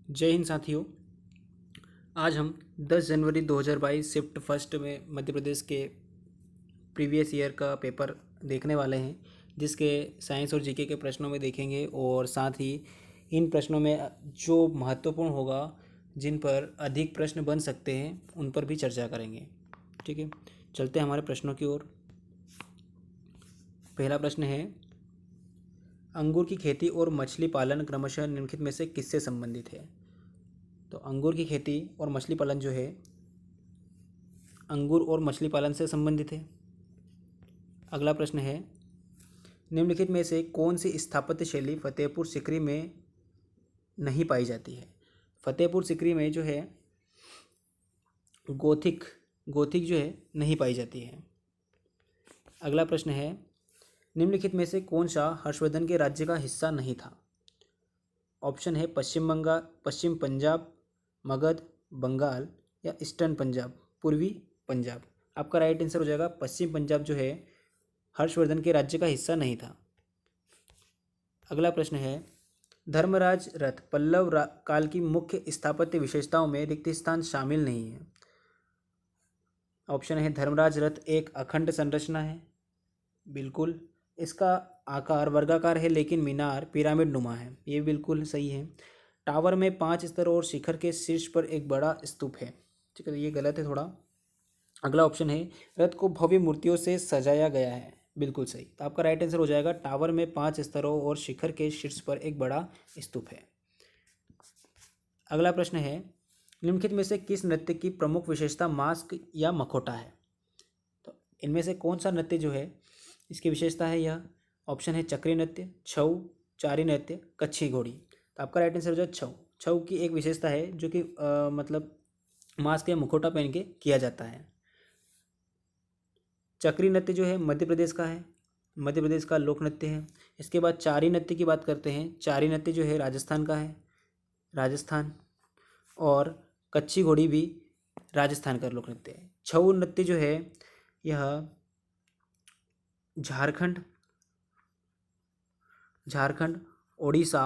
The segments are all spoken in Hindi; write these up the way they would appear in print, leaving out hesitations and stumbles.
जय हिंद साथियों। आज हम 10 जनवरी 2022 शिफ्ट फर्स्ट में मध्य प्रदेश के प्रीवियस ईयर का पेपर देखने वाले हैं, जिसके साइंस और जीके के प्रश्नों में देखेंगे और साथ ही इन प्रश्नों में जो महत्वपूर्ण होगा, जिन पर अधिक प्रश्न बन सकते हैं, उन पर भी चर्चा करेंगे। ठीक है, चलते हैं हमारे प्रश्नों की ओर। पहला प्रश्न है, अंगूर की खेती और मछली पालन क्रमशः निम्नलिखित में से किससे संबंधित है? तो अंगूर की खेती और मछली पालन जो है, अंगूर और मछली पालन से संबंधित है। अगला प्रश्न है, निम्नलिखित में से कौन सी स्थापत्य शैली फतेहपुर सीकरी में नहीं पाई जाती है? फतेहपुर सीकरी में जो है गोथिक गोथिक जो है नहीं पाई जाती है। अगला प्रश्न है, निम्नलिखित में से कौन सा हर्षवर्धन के राज्य का हिस्सा नहीं था? ऑप्शन है पश्चिम बंगाल, पश्चिम पंजाब, मगध, बंगाल या ईस्टर्न पंजाब, पूर्वी पंजाब। आपका राइट आंसर हो जाएगा पश्चिम पंजाब जो है हर्षवर्धन के राज्य का हिस्सा नहीं था। अगला प्रश्न है, धर्मराज रथ पल्लव काल की मुख्य स्थापत्य विशेषताओं में रिक्त स्थान शामिल नहीं है। ऑप्शन है धर्मराज रथ एक अखंड संरचना है, बिल्कुल। इसका आकार वर्गाकार है लेकिन मीनार पिरामिड नुमा है, ये बिल्कुल सही है। टावर में 5 स्तर और शिखर के शीर्ष पर एक बड़ा स्तूप है, ठीक है, ये गलत है थोड़ा। अगला ऑप्शन है रथ को भव्य मूर्तियों से सजाया गया है, बिल्कुल सही। तो आपका राइट आंसर हो जाएगा टावर में 5 स्तरों और शिखर के शीर्ष पर एक बड़ा स्तूप है। अगला प्रश्न है, निम्नलिखित में से किस नृत्य की प्रमुख विशेषता मास्क या मखौटा है? तो इनमें से कौन सा नृत्य जो है इसकी विशेषता है यह? ऑप्शन है चक्री नृत्य, छऊ, चारी नृत्य, कच्छी घोड़ी। तो आपका राइट आंसर हो जाए छऊ। छऊ की एक विशेषता है जो कि मतलब मास्क या मुखौटा पहन के किया जाता है। चक्री नृत्य जो है मध्य प्रदेश का है, मध्य प्रदेश का लोक नृत्य है। इसके बाद चारी नृत्य की बात करते हैं, चारी नृत्य जो है राजस्थान का है, राजस्थान। और कच्छी घोड़ी भी राजस्थान का लोक नृत्य है। छऊ नृत्य जो है यह झारखंड, उड़ीसा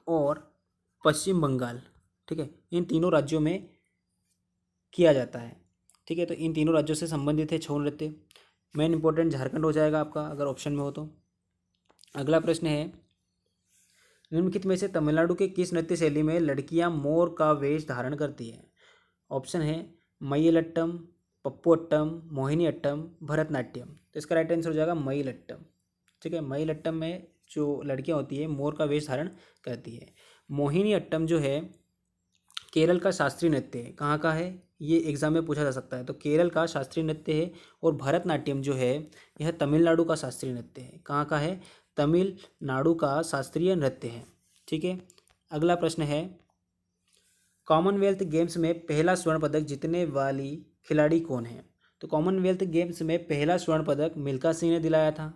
और पश्चिम बंगाल, ठीक है, इन तीनों राज्यों में किया जाता है। ठीक है, तो इन तीनों राज्यों से संबंधित है छऊ नृत्य। मेन इंपॉर्टेंट झारखंड हो जाएगा आपका अगर ऑप्शन में हो तो। अगला प्रश्न है, निम्नलिखित में से तमिलनाडु के किस नृत्य शैली में लड़कियां मोर का वेश धारण करती हैं? ऑप्शन है मय्यलट्टम, पप्पूअट्टम, मोहिनीअट्टम, भरतनाट्यम। तो इसका राइट आंसर हो जाएगा मय्यलट्टम। ठीक है, मय्यलट्टम में जो लड़कियां होती है मोर का वेश धारण करती है। मोहिनीअट्टम जो है केरल का शास्त्रीय नृत्य है। कहाँ का है ये एग्जाम में पूछा जा सकता है, तो केरल का शास्त्रीय नृत्य है। और भरतनाट्यम जो है यह तमिलनाडु का शास्त्रीय नृत्य है। कहाँ का है? तमिलनाडु का शास्त्रीय नृत्य है। ठीक है, अगला प्रश्न है, कॉमनवेल्थ गेम्स में पहला स्वर्ण पदक जीतने वाली खिलाड़ी कौन है? तो कॉमनवेल्थ गेम्स में पहला स्वर्ण पदक मिल्खा सिंह ने दिलाया था।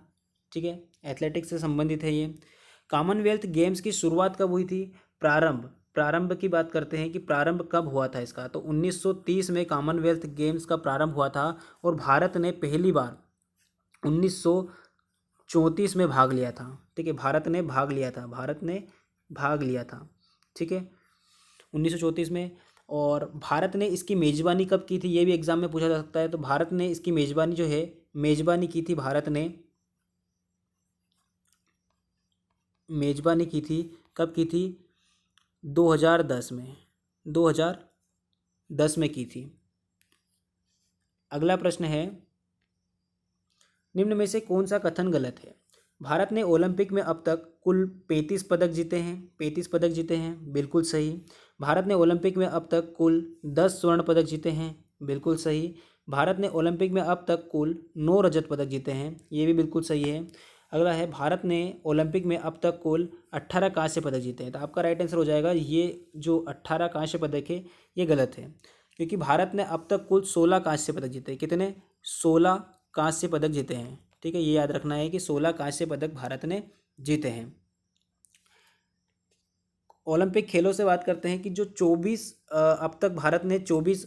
ठीक है, एथलेटिक्स से संबंधित है ये। कॉमनवेल्थ गेम्स की शुरुआत कब हुई थी? प्रारंभ की बात करते हैं कि प्रारंभ कब हुआ था इसका, तो 1930 में कॉमनवेल्थ गेम्स का प्रारंभ हुआ था और भारत ने पहली बार 1934 में भाग लिया था। ठीक है, भारत ने भाग लिया था। ठीक है, 1934 में। और भारत ने इसकी मेज़बानी कब की थी ये भी एग्जाम में पूछा जा सकता है। तो भारत ने इसकी मेज़बानी जो है की थी, भारत ने मेज़बानी की थी, कब की थी? 2010 में, 2010 में की थी। अगला प्रश्न है, निम्न में से कौन सा कथन गलत है? भारत ने ओलंपिक में अब तक कुल 35 पदक जीते हैं। 35 पदक जीते हैं, बिल्कुल सही। भारत ने ओलंपिक में अब तक कुल 10 स्वर्ण पदक जीते हैं, बिल्कुल सही। भारत ने ओलंपिक में अब तक कुल 9 रजत पदक जीते हैं, ये भी बिल्कुल सही है। अगला है, भारत ने ओलंपिक में अब तक कुल 18 कांस्य पदक जीते हैं। तो आपका राइट आंसर हो जाएगा ये जो 18 कांस्य पदक है ये गलत है, क्योंकि भारत ने अब तक कुल 16 कांस्य पदक जीते हैं। कितने? 16 कांस्य पदक जीते हैं। ठीक है, ये याद रखना है कि 16 कांस्य पदक भारत ने जीते हैं। ओलंपिक खेलों से बात करते हैं कि जो 24 अब तक भारत ने 24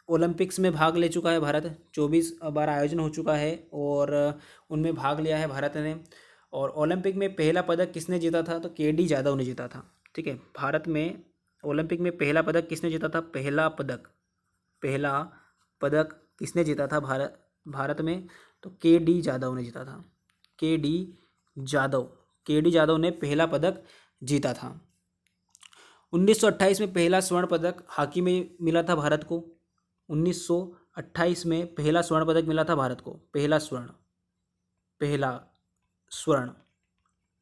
ओलंपिक्स में भाग ले चुका है। भारत 24 बार आयोजन हो चुका है और उनमें भाग लिया है भारत ने। और ओलंपिक में पहला पदक किसने जीता था? तो के.डी. जाधव ने जीता था। ठीक है, भारत में ओलंपिक में पहला पदक किसने जीता था? पहला पदक किसने जीता था भारत में? तो के.डी. जाधव ने जीता था। के.डी. जाधव ने पहला पदक जीता था। 1928 में पहला स्वर्ण पदक हॉकी में मिला था भारत को। 1928 में पहला स्वर्ण पदक मिला था भारत को, पहला स्वर्ण।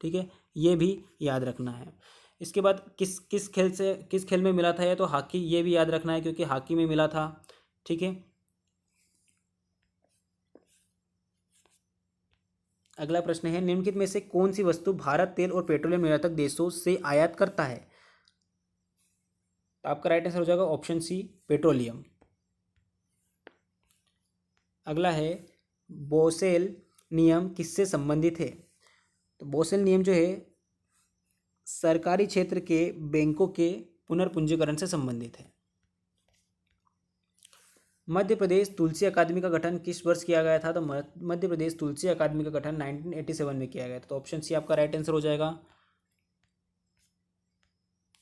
ठीक है, ये भी याद रखना है। इसके बाद किस खेल में मिला था? ये तो हॉकी, ये भी याद रखना है क्योंकि हॉकी में मिला था। ठीक है, अगला प्रश्न है, निम्नलिखित में से कौन सी वस्तु भारत तेल और पेट्रोलियम निर्यातक देशों से आयात करता है? तो आपका राइट आंसर हो जाएगा ऑप्शन सी, पेट्रोलियम। अगला है, बोसेल नियम किससे संबंधित है? तो बोसेल नियम जो है सरकारी क्षेत्र के बैंकों के पुनर्पूंजीकरण से संबंधित है। मध्य प्रदेश तुलसी अकादमी का गठन किस वर्ष किया गया था? तो मध्य प्रदेश तुलसी अकादमी का गठन 1987 में किया गया था। तो ऑप्शन सी आपका राइट आंसर हो जाएगा।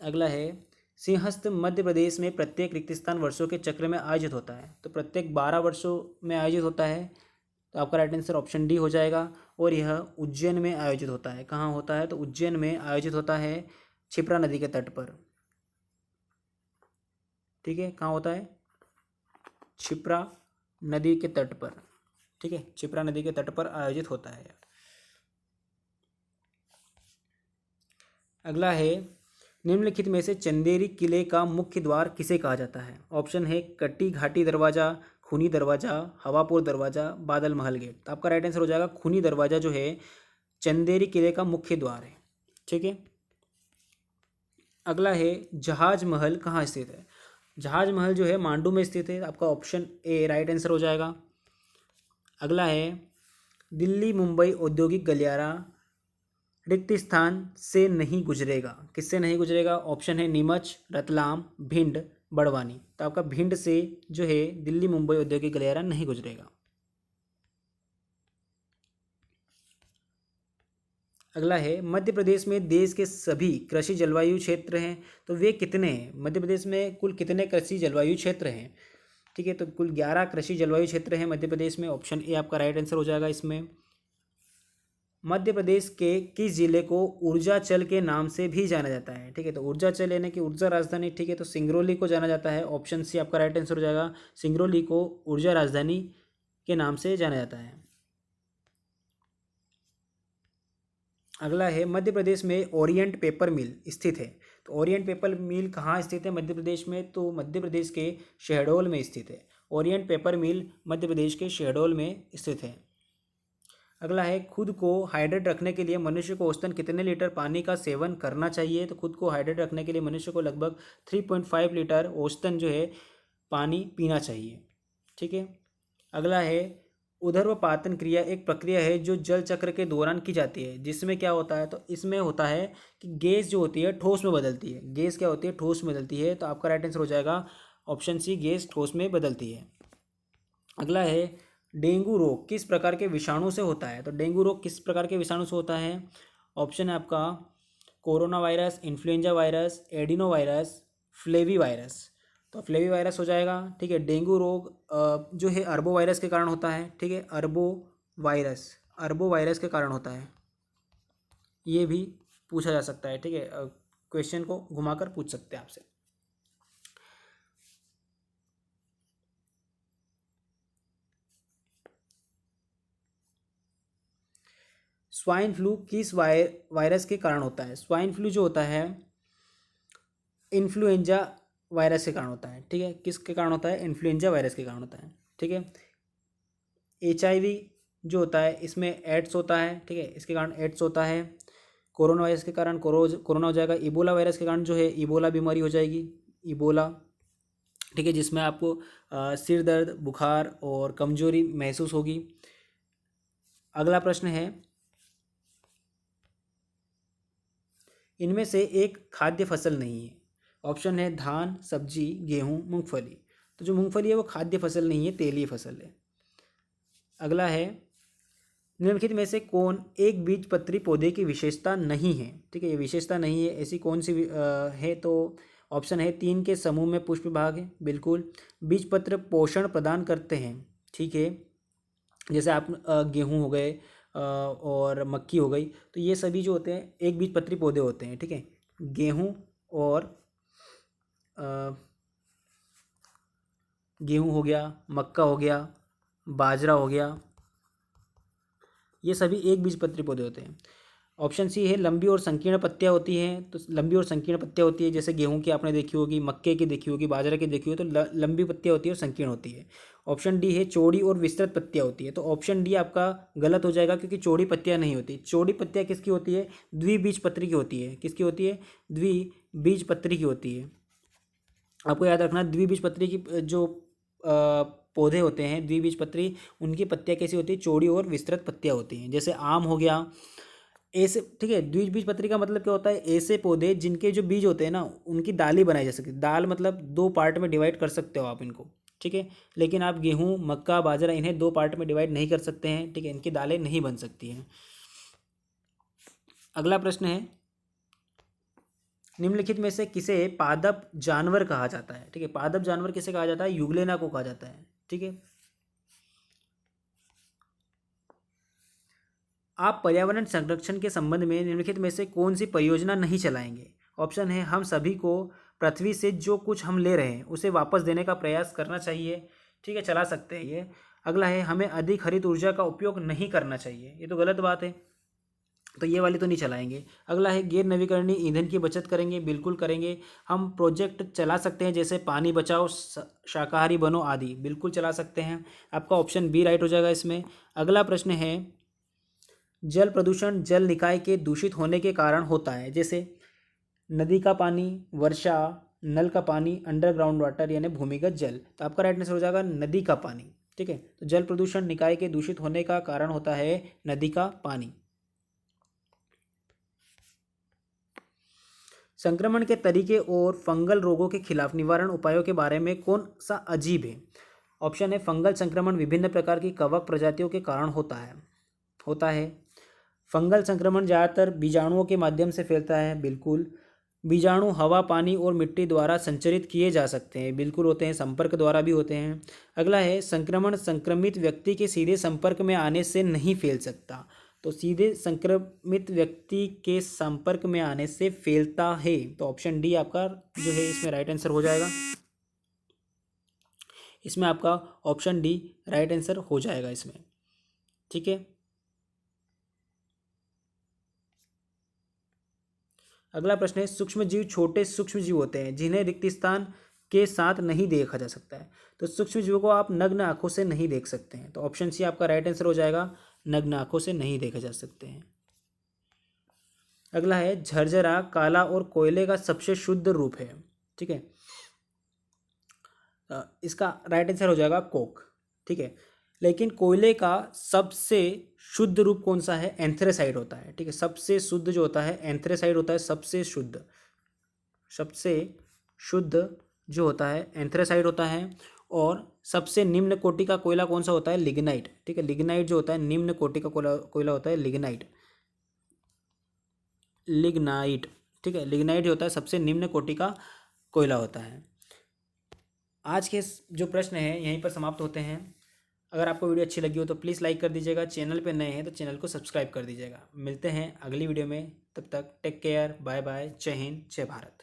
अगला है, सिंहस्थ मध्य प्रदेश में प्रत्येक रिक्त स्थान वर्षों के चक्र में आयोजित होता है। तो प्रत्येक 12 वर्षों में आयोजित होता है। तो आपका राइट आंसर ऑप्शन डी हो जाएगा। और यह उज्जैन में आयोजित होता है। कहाँ होता है? तो उज्जैन में आयोजित होता है, क्षिप्रा नदी के तट पर। ठीक है, कहाँ होता है? क्षिप्रा नदी के तट पर। ठीक है, क्षिप्रा नदी के तट पर आयोजित होता है। अगला है, निम्नलिखित में से चंदेरी किले का मुख्य द्वार किसे कहा जाता है? ऑप्शन है कट्टी घाटी दरवाजा, खूनी दरवाजा, हवापुर दरवाजा, बादल महल गेट। तो आपका राइट आंसर हो जाएगा खूनी दरवाजा जो है चंदेरी किले का मुख्य द्वार है। ठीक है, अगला है, जहाज महल कहाँ स्थित है? जहाज महल जो है मांडू में स्थित है। आपका ऑप्शन ए राइट आंसर हो जाएगा। अगला है, दिल्ली मुंबई औद्योगिक गलियारा रिक्त स्थान से नहीं गुजरेगा। किससे नहीं गुजरेगा? ऑप्शन है नीमच, रतलाम, भिंड, बड़वानी। तो आपका भिंड से जो है दिल्ली मुंबई औद्योगिक गलियारा नहीं गुजरेगा। अगला है, मध्य प्रदेश में देश के सभी कृषि जलवायु क्षेत्र हैं, तो वे कितने हैं? मध्य प्रदेश में कुल कितने कृषि जलवायु क्षेत्र हैं? ठीक है, तो कुल 11 कृषि जलवायु क्षेत्र हैं मध्य प्रदेश में। ऑप्शन ए आपका राइट आंसर हो जाएगा इसमें। मध्य प्रदेश के किस जिले को ऊर्जाचल के नाम से भी जाना जाता है? ठीक है, तो ऊर्जाचल यानी कि ऊर्जा राजधानी। ठीक है, तो सिंगरौली को जाना जाता है। ऑप्शन सी आपका राइट आंसर हो जाएगा। सिंगरौली को ऊर्जा राजधानी के नाम से जाना जाता है। अगला है, मध्य प्रदेश में ओरिएंट पेपर मिल स्थित है। तो ओरिएंट पेपर मिल कहाँ स्थित है मध्य प्रदेश में? तो मध्य प्रदेश के शहडोल में स्थित है। ओरिएंट पेपर मिल मध्य प्रदेश के शहडोल में स्थित है। अगला है, खुद को हाइड्रेट रखने के लिए मनुष्य को औसतन कितने लीटर पानी का सेवन करना चाहिए? तो खुद को हाइड्रेट रखने के लिए मनुष्य को लगभग 3.5 लीटर औसतन जो है पानी पीना चाहिए। ठीक है, अगला है, ऊर्ध्वपातन क्रिया एक प्रक्रिया है जो जल चक्र के दौरान की जाती है, जिसमें क्या होता है? तो इसमें होता है कि गैस जो होती है ठोस में बदलती है। गैस क्या होती है? ठोस में बदलती है। तो आपका राइट आंसर हो जाएगा ऑप्शन सी, गैस ठोस में बदलती है। अगला है, डेंगू रोग किस प्रकार के विषाणु से होता है? तो डेंगू रोग किस प्रकार के विषाणु से होता है? ऑप्शन है आपका corona virus, influenza virus, adeno virus, flavi virus. तो फ्लेवी वायरस हो जाएगा। ठीक है, डेंगू रोग जो है अरबो वायरस के कारण होता है। ठीक है, अरबो वायरस के कारण होता है। ये भी पूछा जा सकता है। ठीक है, क्वेश्चन को घुमाकर पूछ सकते हैं आपसे। स्वाइन फ्लू किस वायरस के कारण होता है? स्वाइन फ्लू जो होता है इन्फ्लुएंजा वायरस के कारण होता है। ठीक है, किसके कारण होता है? इन्फ्लुएंजा वायरस के कारण होता है। ठीक है, HIV जो होता है इसमें एड्स होता है। ठीक है, इसके कारण एड्स होता है। कोरोना वायरस के कारण कोरोना हो जाएगा। इबोला वायरस के कारण जो है इबोला बीमारी हो जाएगी, इबोला। ठीक है, जिसमें आपको सिर दर्द, बुखार और कमजोरी महसूस होगी। अगला प्रश्न है, इनमें से एक खाद्य फसल नहीं है। ऑप्शन है धान, सब्जी, गेहूं, मूंगफली। तो जो मूंगफली है वो खाद्य फसल नहीं है, तेलीय फसल है। अगला है, निम्नलिखित में से कौन एक बीजपत्री पौधे की विशेषता नहीं है? ठीक है, ये विशेषता नहीं है, ऐसी कौन सी है? तो ऑप्शन है 3 के समूह में पुष्प भाग है, बिल्कुल। बीजपत्र पोषण प्रदान करते हैं, ठीक है, जैसे आप गेहूँ हो गए और मक्की हो गई, तो ये सभी जो होते हैं एक बीजपत्री पौधे होते हैं, ठीक है। गेहूँ और गेहूँ हो गया, मक्का हो गया, बाजरा हो गया, ये सभी एक बीजपत्री पौधे होते हैं। ऑप्शन सी है लंबी और संकीर्ण पत्तियां होती हैं, तो लंबी और संकीर्ण पत्तियां होती है, जैसे गेहूं की आपने देखी होगी, मक्के की देखी होगी, बाजरा की देखी होगी, तो लंबी पत्तियां होती है और संकीर्ण होती है। ऑप्शन डी है चौड़ी और विस्तृत पत्तियां होती है, तो ऑप्शन डी आपका गलत हो जाएगा, क्योंकि चौड़ी पत्तियां नहीं होती। चौड़ी पत्तियां किसकी होती है? द्विबीजपत्री की होती है। किसकी होती है? द्विबीजपत्री की होती है। आपको याद रखना, द्विबीजपत्री की जो पौधे होते हैं द्विबीजपत्री, उनकी पत्तियां कैसी होती है? चौड़ी और विस्तृत पत्तियां होती हैं। जैसे आम हो गया, ऐसे, ठीक है। द्विबीजपत्री का मतलब क्या होता है? ऐसे पौधे जिनके जो बीज होते हैं ना, उनकी दालें बनाई जा सकती है। दाल मतलब 2 पार्ट में डिवाइड कर सकते हो आप इनको, ठीक है। लेकिन आप गेहूँ, मक्का, बाजरा, इन्हें 2 पार्ट में डिवाइड नहीं कर सकते हैं, ठीक है। इनकी दालें नहीं बन सकती हैं। अगला प्रश्न है, निम्नलिखित में से किसे पादप जानवर कहा जाता है? ठीक है, पादप जानवर किसे कहा जाता है? युगलेना को कहा जाता है, ठीक है। आप पर्यावरण संरक्षण के संबंध में निम्नलिखित में से कौन सी परियोजना नहीं चलाएंगे? ऑप्शन है हम सभी को पृथ्वी से जो कुछ हम ले रहे हैं उसे वापस देने का प्रयास करना चाहिए, ठीक है, चला सकते हैं ये। अगला है हमें अधिक हरित ऊर्जा का उपयोग नहीं करना चाहिए, ये तो गलत बात है, तो ये वाली तो नहीं चलाएंगे। अगला है गैर नवीकरणीय ईंधन की बचत करेंगे, बिल्कुल करेंगे। हम प्रोजेक्ट चला सकते हैं, जैसे पानी बचाओ, शाकाहारी बनो आदि, बिल्कुल चला सकते हैं। आपका ऑप्शन बी राइट हो जाएगा इसमें। अगला प्रश्न है, जल प्रदूषण जल निकाय के दूषित होने के कारण होता है, जैसे नदी का पानी, वर्षा, नल का पानी, अंडरग्राउंड वाटर यानी भूमिगत जल। तो आपका राइट आंसर हो जाएगा नदी का पानी, ठीक है। तो जल प्रदूषण निकाय के दूषित होने का कारण होता है नदी का पानी। संक्रमण के तरीके और फंगल रोगों के खिलाफ निवारण उपायों के बारे में कौन सा अजीब है? ऑप्शन है फंगल संक्रमण विभिन्न प्रकार की कवक प्रजातियों के कारण होता है। फंगल संक्रमण ज़्यादातर बीजाणुओं के माध्यम से फैलता है, बिल्कुल। बीजाणु हवा, पानी और मिट्टी द्वारा संचरित किए जा सकते हैं, बिल्कुल होते हैं। संपर्क द्वारा भी होते हैं। अगला है संक्रमण संक्रमित व्यक्ति के सीधे संपर्क में आने से नहीं फैल सकता, तो सीधे संक्रमित व्यक्ति के संपर्क में आने से फैलता है, तो ऑप्शन डी आपका जो है इसमें राइट आंसर हो जाएगा। इसमें आपका ऑप्शन डी राइट आंसर हो जाएगा इसमें, ठीक है। अगला प्रश्न है, सूक्ष्मजीव छोटे सूक्ष्मजीव होते हैं जिन्हें रिक्त स्थान के साथ नहीं देखा जा सकता है, तो सूक्ष्मजीवों को आप नग्न आंखों से नहीं देख सकते हैं, तो ऑप्शन सी आपका राइट आंसर हो जाएगा, नग्न आंखों से नहीं देखे जा सकते हैं। अगला है, झरझरा काला और कोयले का सबसे शुद्ध रूप है, ठीक है। इसका राइट आंसर हो जाएगा कोक, ठीक है। लेकिन कोयले का सबसे शुद्ध रूप कौन सा है? एंथ्रेसाइड होता है, ठीक है। सबसे शुद्ध जो होता है एंथ्रेसाइड होता है, सबसे शुद्ध जो होता है एंथ्रेसाइड होता है। और सबसे निम्न कोटि का कोयला कौन सा होता है? लिग्नाइट, ठीक है। लिग्नाइट जो होता है निम्न कोटि का कोयला होता है लिग्नाइट, ठीक है। लिग्नाइट होता है सबसे निम्न कोटि का कोयला होता है। आज के जो प्रश्न हैं यहीं पर समाप्त होते हैं। अगर आपको वीडियो अच्छी लगी हो तो प्लीज़ लाइक कर दीजिएगा, चैनल पे नए हैं तो चैनल को सब्सक्राइब कर दीजिएगा। मिलते हैं अगली वीडियो में, तब तक टेक केयर, बाय बाय, जय हिंद, जय भारत।